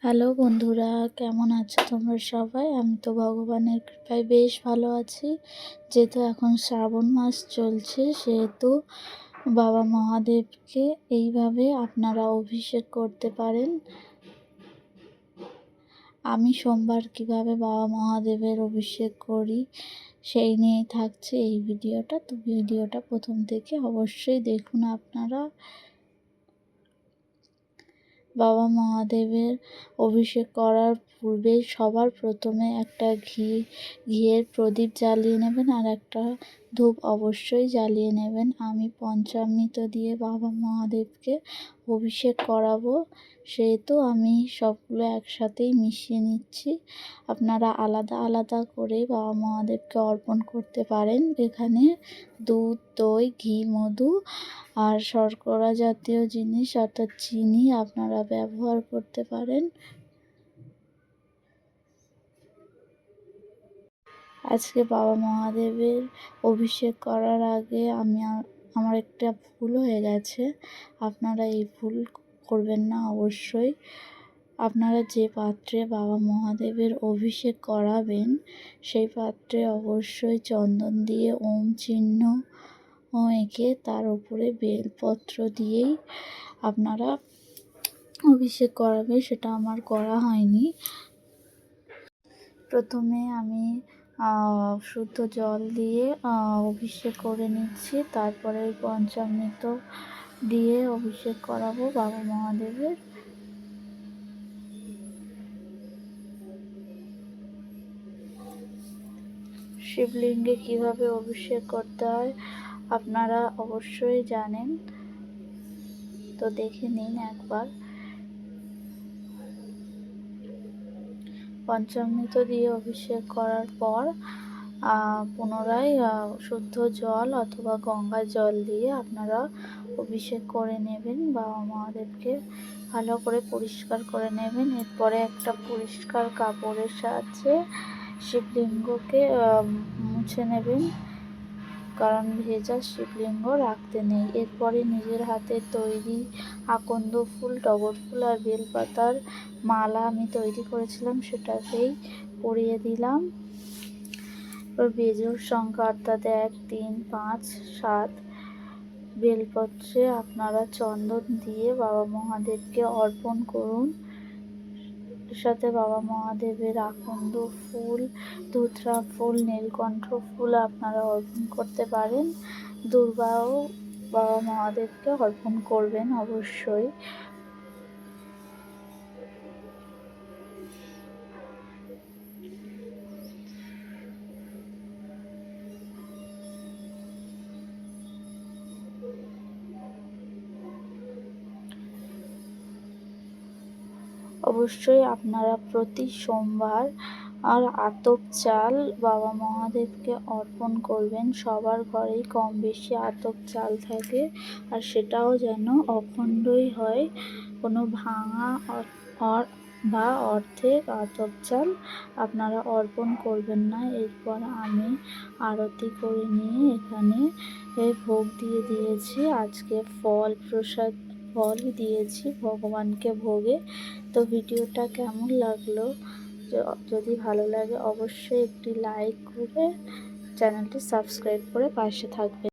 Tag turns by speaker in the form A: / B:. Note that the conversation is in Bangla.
A: হ্যালো বন্ধুরা, কেমন আছো তোমরা সবাই? আমি তো ভগবানের কৃপায় বেশ ভালো আছি। যেহেতু এখন শ্রাবণ মাস চলছে, সেহেতু বাবা মহাদেবকে এইভাবে আপনারা অভিষেক করতে পারেন। আমি সোমবার কিভাবে বাবা মহাদেবের অভিষেক করি সেই নিয়েই থাকছে এই ভিডিওটা। তো ভিডিওটা প্রথম থেকে অবশ্যই দেখুন আপনারা। বাবা মহাদেবের অভিষেক করার পূর্বে সবার প্রথমে একটা ঘিয়ের প্রদীপ জ্বালিয়ে নেবেন আর একটা ধূপ অবশ্যই জ্বালিয়ে নেবেন। আমি পঞ্চামৃত দিয়ে বাবা মহাদেবকে অভিষেক করাবো, সেহেতু আমি সবগুলো একসাথেই মিশিয়ে নিচ্ছি। আপনারা আলাদা আলাদা করে বাবা মহাদেবকে অর্পণ করতে পারেন। এখানে দুধ, দই, ঘি, মধু আর শর্করা জাতীয় জিনিস অর্থাৎ চিনি আপনারা ব্যবহার করতে পারেন। আজকে বাবা মহাদেবের অভিষেক করার আগে আমার একটা ভুল হয়ে গেছে। আপনারা এই ভুল করবেন না অবশ্যই। আপনারা যে পাত্রে বাবা মহাদেবের অভিষেক করাবেন সেই পাত্রে অবশ্যই চন্দন দিয়ে ওম চিহ্ন এঁকে তার উপরে বেলপত্র দিয়েই আপনারা অভিষেক করাবে। সেটা আমার করা হয়নি। প্রথমে আমি শুদ্ধ জল দিয়ে অভিষেক করে নিচ্ছি, তারপরে পঞ্চামৃত দিয়ে অভিষেক করাবো বাবা মহাদেবের। শিবলিঙ্গে কিভাবে অভিষেক করতে হয় আপনারা অবশ্যই জানেন, তো দেখে নিন একবার। পঞ্চামৃত দিয়ে অভিষেক করার পর পুনরায় শুদ্ধ জল অথবা গঙ্গা জল দিয়ে আপনারা অভিষেক করে নেবেন। বাবা মহাদেবকে ভালো করে পরিষ্কার করে নেবেন। এরপরে একটা পরিষ্কার কাপড়ের সাহায্যে শিবলিঙ্গকে মুছে নেবেন, কারণ ভেজা শিবলিঙ্গ রাখতে নেই। এরপরে নিজের হাতে তৈরি আকন্দ ফুল, টগর ফুল আর বেলপাতার মালা আমি তৈরি করেছিলাম, সেটাকেই পরিয়ে দিলাম। এবার বেজোড় সংখ্যা অর্থাৎ 1, 3, 5, 7 বেলপত্রে আপনারা চন্দন দিয়ে বাবা মহাদেবকে অর্পণ করুন। এর সাথে বাবা মহাদেবের আকন্দ ফুল, ধুতরা ফুল, নীলকণ্ঠ ফুল আপনারা অর্পণ করতে পারেন। দুর্বাও বাবা মহাদেবকে অর্পণ করবেন অবশ্যই। অবশ্যই আপনারা প্রতি সোমবার আতপ চাল বাবা মহাদেবকে অর্পণ করবেন। সবার ঘরেই কম বেশি আতপ চাল থাকে, আর সেটাও যেন অখণ্ডই হয়, কোনো ভাঙা বা অর্ধেক আতপ চাল আপনারা অর্পণ করবেন না। এরপর আমি আরতি করে নিয়ে এখানে ভোগ দিয়ে দিয়েছি। আজকে ফলই দিয়েছি ভগবানকে ভোগে। তো ভিডিওটা কেমন লাগলো, যদি ভালো লাগে অবশ্যই একটি লাইক করে চ্যানেলটি সাবস্ক্রাইব করে পাশে থাকবে।